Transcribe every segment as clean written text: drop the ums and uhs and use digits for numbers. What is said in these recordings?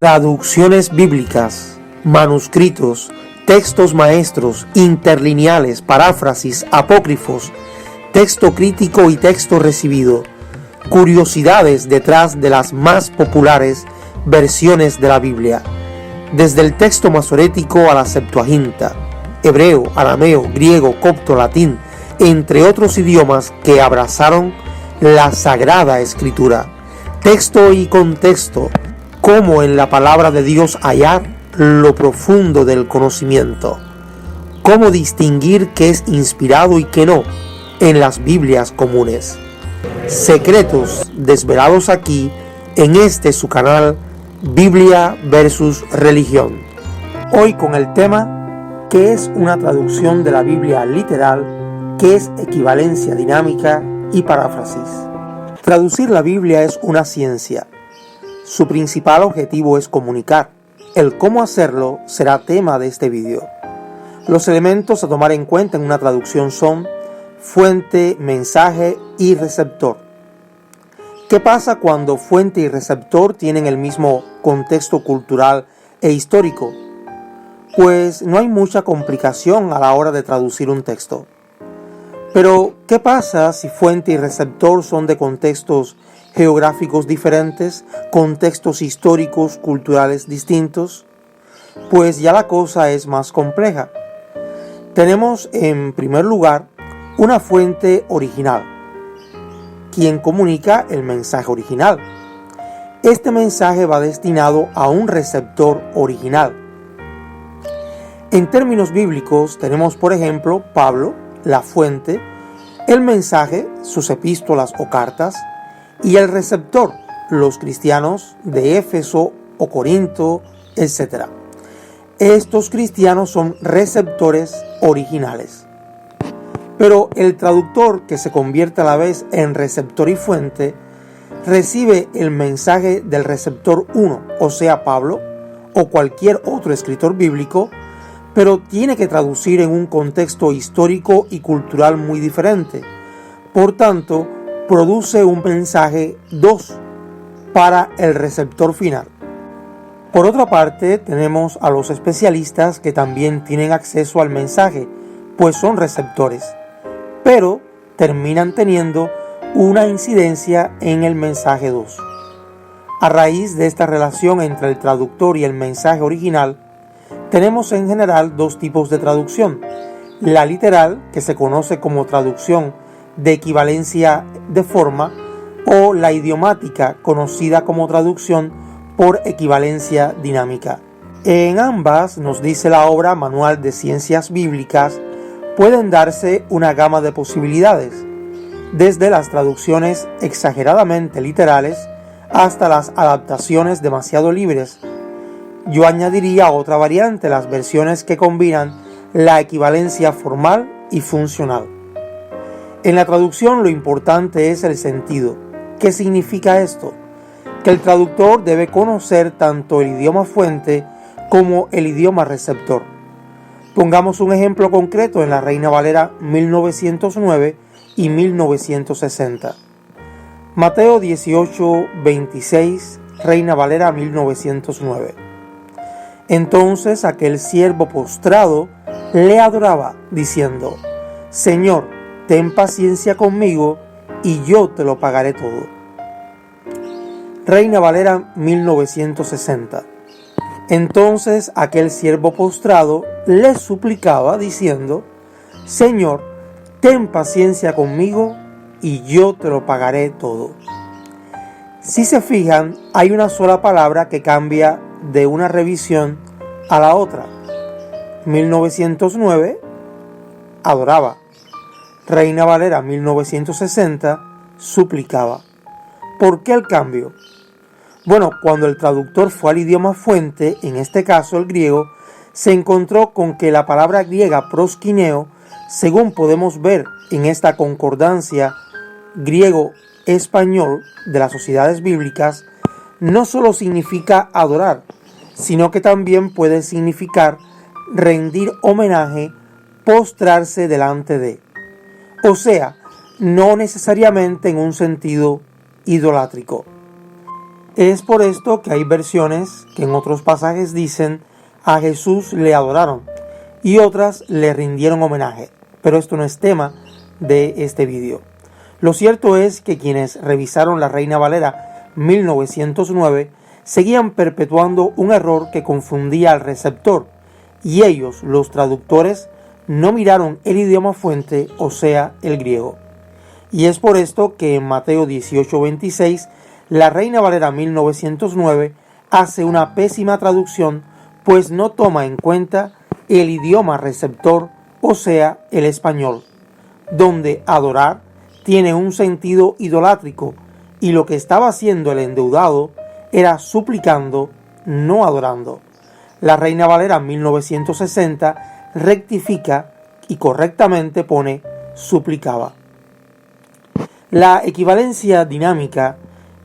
Traducciones bíblicas, manuscritos, textos maestros, interlineales, paráfrasis, apócrifos, texto crítico y texto recibido, curiosidades detrás de las más populares versiones de la Biblia, desde el texto masorético a la Septuaginta, hebreo, arameo, griego, copto, latín, entre otros idiomas que abrazaron la Sagrada Escritura, texto y contexto, cómo en la palabra de Dios hallar lo profundo del conocimiento, cómo distinguir qué es inspirado y qué no en las Biblias comunes. Secretos desvelados aquí en este su canal Biblia versus Religión. Hoy con el tema ¿qué es una traducción de la Biblia literal? ¿Qué es equivalencia dinámica y paráfrasis? Traducir la Biblia es una ciencia. Su principal objetivo es comunicar. El cómo hacerlo será tema de este video. Los elementos a tomar en cuenta en una traducción son fuente, mensaje y receptor. ¿Qué pasa cuando fuente y receptor tienen el mismo contexto cultural e histórico? Pues no hay mucha complicación a la hora de traducir un texto. Pero, ¿qué pasa si fuente y receptor son de contextos geográficos diferentes, contextos históricos, culturales distintos? Pues ya la cosa es más compleja. Tenemos en primer lugar una fuente original, quien comunica el mensaje original. Este mensaje va destinado a un receptor original. En términos bíblicos tenemos por ejemplo Pablo, la fuente, el mensaje, sus epístolas o cartas, y el receptor, los cristianos de Éfeso o Corinto, etc. Estos cristianos son receptores originales. Pero el traductor, que se convierte a la vez en receptor y fuente, recibe el mensaje del receptor 1, o sea Pablo, o cualquier otro escritor bíblico, pero tiene que traducir en un contexto histórico y cultural muy diferente. Por tanto, produce un mensaje 2 para el receptor final. Por otra parte, tenemos a los especialistas que también tienen acceso al mensaje, pues son receptores, pero terminan teniendo una incidencia en el mensaje 2. A raíz de esta relación entre el traductor y el mensaje original, tenemos en general dos tipos de traducción: la literal, que se conoce como traducción de equivalencia de forma, o la idiomática, conocida como traducción por equivalencia dinámica. En ambas, nos dice la obra Manual de Ciencias Bíblicas, pueden darse una gama de posibilidades, desde las traducciones exageradamente literales hasta las adaptaciones demasiado libres. Yo añadiría otra variante, las versiones que combinan la equivalencia formal y funcional. En la traducción lo importante es el sentido. ¿Qué significa esto? Que el traductor debe conocer tanto el idioma fuente como el idioma receptor. Pongamos un ejemplo concreto en la Reina Valera 1909 y 1960. Mateo 18:26, Reina Valera 1909. Entonces aquel siervo postrado le adoraba, diciendo: Señor, ten paciencia conmigo y yo te lo pagaré todo. Reina Valera 1960. Entonces aquel siervo postrado le suplicaba, diciendo: Señor, ten paciencia conmigo y yo te lo pagaré todo. Si se fijan, hay una sola palabra que cambia de una revisión a la otra. 1909, adoraba. Reina Valera 1960, suplicaba. ¿Por qué el cambio? Bueno, cuando el traductor fue al idioma fuente, en este caso el griego, se encontró con que la palabra griega proskineo, según podemos ver en esta concordancia griego-español de las sociedades bíblicas, no solo significa adorar, sino que también puede significar rendir homenaje, postrarse delante de. O sea, no necesariamente en un sentido idolátrico. Es por esto que hay versiones que en otros pasajes dicen a Jesús le adoraron y otras le rindieron homenaje, pero esto no es tema de este video. Lo cierto es que quienes revisaron la Reina Valera 1909 seguían perpetuando un error que confundía al receptor, y ellos, los traductores, no miraron el idioma fuente, o sea, el griego. Y es por esto que en Mateo 18:26, la Reina Valera 1909 hace una pésima traducción, pues no toma en cuenta el idioma receptor, o sea, el español, donde adorar tiene un sentido idolátrico, y lo que estaba haciendo el endeudado era suplicando, no adorando. La Reina Valera 1960 rectifica y correctamente pone suplicaba. La equivalencia dinámica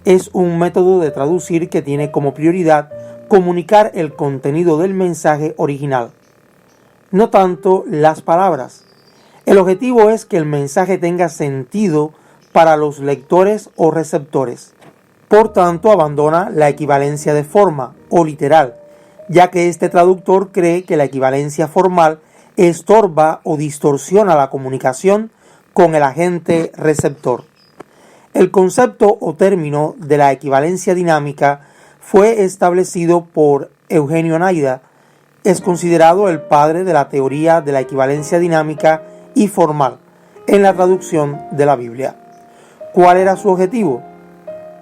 es un método de traducir que tiene como prioridad comunicar el contenido del mensaje original, no tanto las palabras. El objetivo es que el mensaje tenga sentido para los lectores o receptores. Por tanto, abandona la equivalencia de forma o literal, ya que este traductor cree que la equivalencia formal estorba o distorsiona la comunicación con el agente receptor. El concepto o término de la equivalencia dinámica fue establecido por Eugenio Naida. Es considerado el padre de la teoría de la equivalencia dinámica y formal en la traducción de la Biblia. ¿Cuál era su objetivo?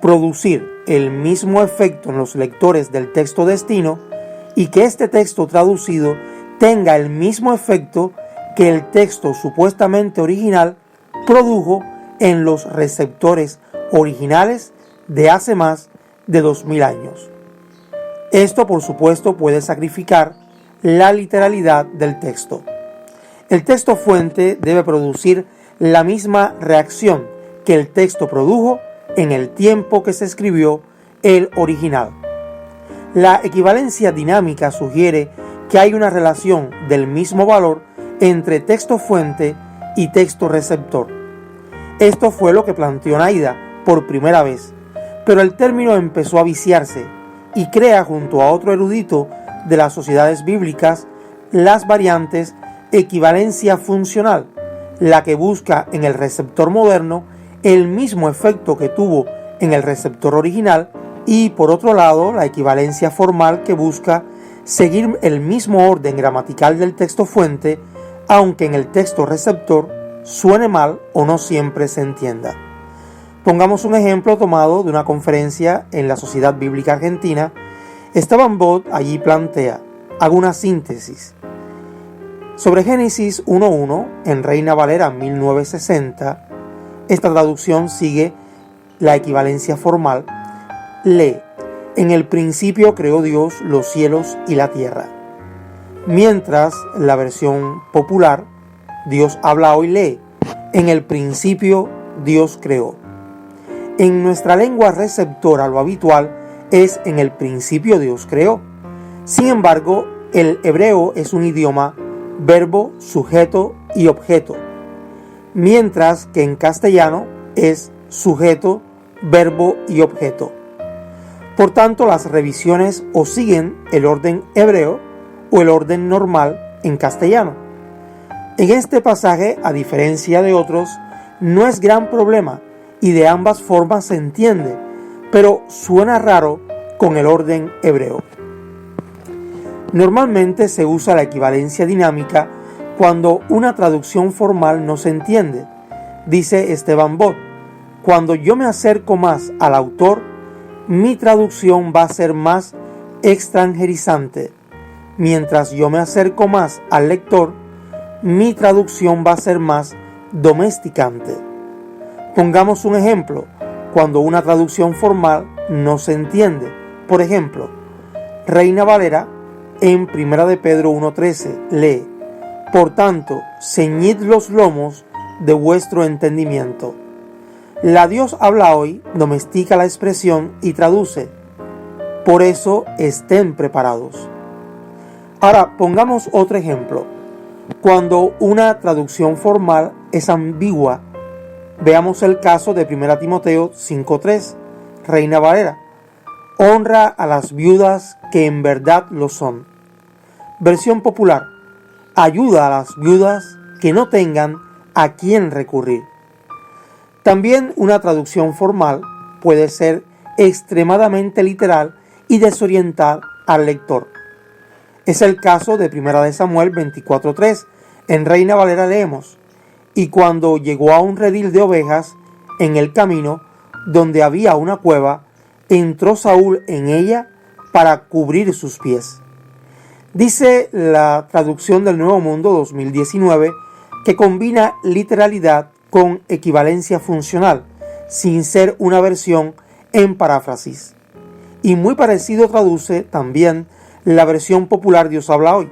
Producir el mismo efecto en los lectores del texto destino y que este texto traducido tenga el mismo efecto que el texto supuestamente original produjo en los receptores originales de hace más de 2000 años. Esto, por supuesto, puede sacrificar la literalidad del texto. El texto fuente debe producir la misma reacción que el texto produjo en el tiempo que se escribió el original. La equivalencia dinámica sugiere que hay una relación del mismo valor entre texto fuente y texto receptor. Esto fue lo que planteó Naida por primera vez, pero el término empezó a viciarse y crea junto a otro erudito de las sociedades bíblicas las variantes equivalencia funcional, la que busca en el receptor moderno el mismo efecto que tuvo en el receptor original, y por otro lado la equivalencia formal, que busca seguir el mismo orden gramatical del texto fuente, aunque en el texto receptor suene mal o no siempre se entienda. Pongamos un ejemplo tomado de una conferencia en la Sociedad Bíblica Argentina. Esteban Bott allí plantea, hago una síntesis. Sobre Génesis 1:1, en Reina Valera 1960, esta traducción sigue la equivalencia formal. Lee, en el principio creó Dios los cielos y la tierra. Mientras la versión popular, Dios habla hoy, lee, en el principio Dios creó. En nuestra lengua receptora lo habitual es en el principio Dios creó. Sin embargo, el hebreo es un idioma verbo, sujeto y objeto, mientras que en castellano es sujeto, verbo y objeto. Por tanto, las revisiones o siguen el orden hebreo o el orden normal en castellano. En este pasaje, a diferencia de otros, no es gran problema y de ambas formas se entiende, pero suena raro con el orden hebreo. Normalmente se usa la equivalencia dinámica cuando una traducción formal no se entiende. Dice Esteban Bott, cuando yo me acerco más al autor, mi traducción va a ser más extranjerizante. Mientras yo me acerco más al lector, mi traducción va a ser más domesticante. Pongamos un ejemplo, cuando una traducción formal no se entiende. Por ejemplo, Reina Valera en 1 de Pedro 1:13 lee, por tanto, ceñid los lomos de vuestro entendimiento. La Dios habla hoy domestica la expresión y traduce, por eso estén preparados. Ahora pongamos otro ejemplo. Cuando una traducción formal es ambigua, veamos el caso de 1 Timoteo 5:3, Reina Valera. honra a las viudas que en verdad lo son. Versión popular: ayuda a las viudas que no tengan a quién recurrir. También una traducción formal puede ser extremadamente literal y desorientar al lector. Es el caso de 1 Samuel 24:3. En Reina Valera leemos: y cuando llegó a un redil de ovejas, en el camino, donde había una cueva, entró Saúl en ella para cubrir sus pies. Dice la traducción del Nuevo Mundo 2019 que combina literalidad con equivalencia funcional, sin ser una versión en paráfrasis. Y muy parecido traduce también la versión popular Dios habla hoy.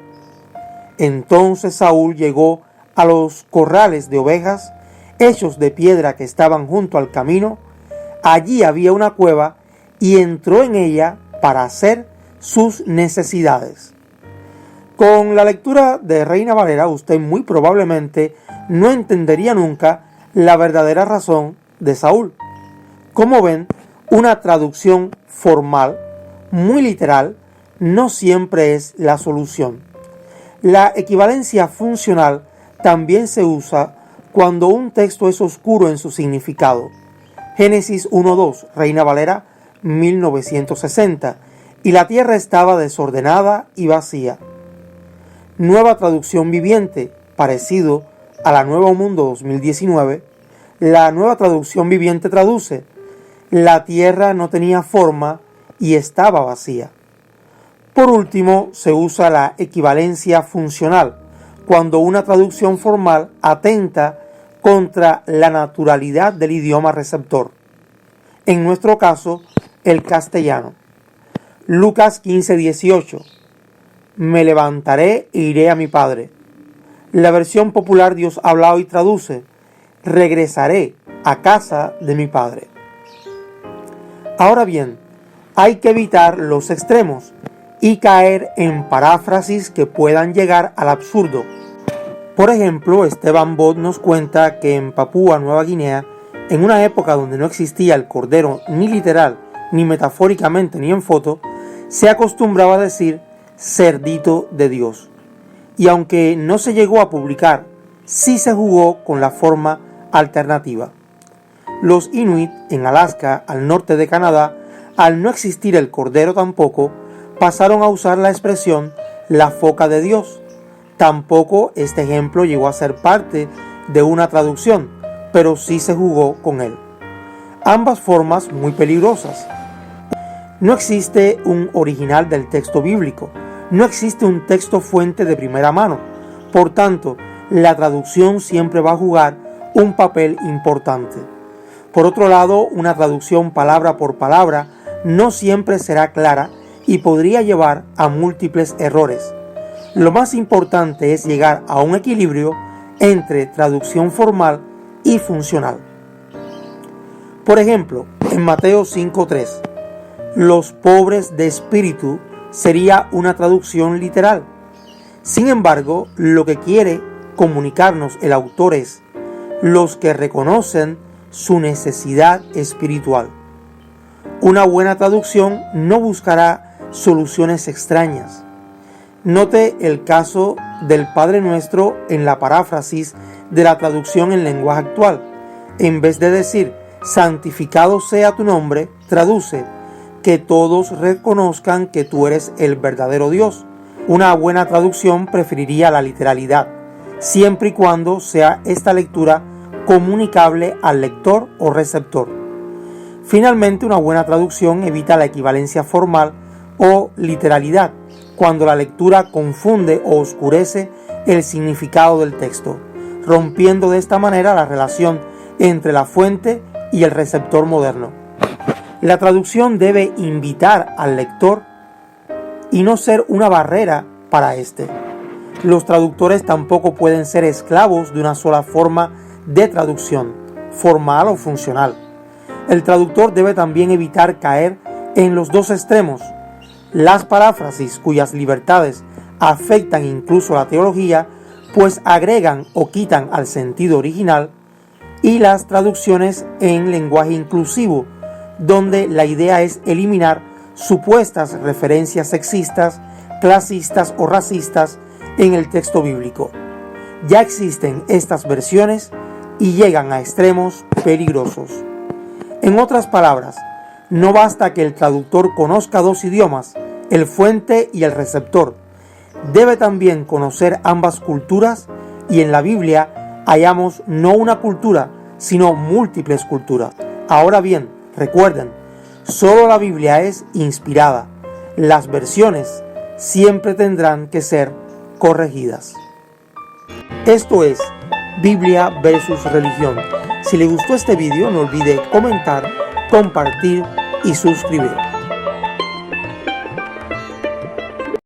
Entonces Saúl llegó a los corrales de ovejas, hechos de piedra que estaban junto al camino. Allí había una cueva y entró en ella para hacer sus necesidades. Con la lectura de Reina Valera, usted muy probablemente no entendería nunca la verdadera razón de Saúl. Como ven, una traducción formal, muy literal, no siempre es la solución. La equivalencia funcional también se usa cuando un texto es oscuro en su significado. Génesis 1:2, Reina Valera 1960, y la tierra estaba desordenada y vacía. Nueva traducción viviente, parecido a la Nuevo Mundo 2019, la Nueva Traducción Viviente traduce: la tierra no tenía forma y estaba vacía. Por último, se usa la equivalencia funcional, cuando una traducción formal atenta contra la naturalidad del idioma receptor. En nuestro caso, el castellano. Lucas 15:18. Me levantaré e iré a mi padre. La versión popular Dios habla hoy traduce: regresaré a casa de mi padre. Ahora bien, hay que evitar los extremos y caer en paráfrasis que puedan llegar al absurdo. Por ejemplo, Esteban Bott nos cuenta que en Papúa Nueva Guinea, en una época donde no existía el cordero ni literal, ni metafóricamente, ni en foto, se acostumbraba a decir cerdito de Dios. Y aunque no se llegó a publicar, sí se jugó con la forma alternativa. Los Inuit en Alaska, al norte de Canadá, al no existir el cordero tampoco, pasaron a usar la expresión la foca de Dios. Tampoco este ejemplo llegó a ser parte de una traducción, pero sí se jugó con él. Ambas formas muy peligrosas. No existe un original del texto bíblico, no existe un texto fuente de primera mano. Por tanto, la traducción siempre va a jugar un papel importante. Por otro lado, una traducción palabra por palabra no siempre será clara y podría llevar a múltiples errores. Lo más importante es llegar a un equilibrio entre traducción formal y funcional. Por ejemplo, en Mateo 5:3, los pobres de espíritu sería una traducción literal. Sin embargo, lo que quiere comunicarnos el autor es los que reconocen su necesidad espiritual. Una buena traducción no buscará soluciones extrañas. Note el caso del Padre Nuestro en la paráfrasis de la traducción en lenguaje actual. En vez de decir santificado sea tu nombre, traduce que todos reconozcan que tú eres el verdadero Dios. Una buena traducción preferiría la literalidad, siempre y cuando sea esta lectura comunicable al lector o receptor. Finalmente, una buena traducción evita la equivalencia formal o literalidad, cuando la lectura confunde o oscurece el significado del texto, rompiendo de esta manera la relación entre la fuente y el receptor moderno. La traducción debe invitar al lector y no ser una barrera para éste. Los traductores tampoco pueden ser esclavos de una sola forma de traducción, formal o funcional. El traductor debe también evitar caer en los dos extremos: las paráfrasis, cuyas libertades afectan incluso la teología, pues agregan o quitan al sentido original, y las traducciones en lenguaje inclusivo, donde la idea es eliminar supuestas referencias sexistas, clasistas o racistas en el texto bíblico. Ya existen estas versiones y llegan a extremos peligrosos. En otras palabras, no basta que el traductor conozca dos idiomas, el fuente y el receptor. Debe también conocer ambas culturas, y en la Biblia hallamos no una cultura, sino múltiples culturas. Ahora bien, recuerden, solo la Biblia es inspirada. Las versiones siempre tendrán que ser corregidas. Esto es Biblia versus religión. Si le gustó este video, no olvide comentar, compartir y suscribir.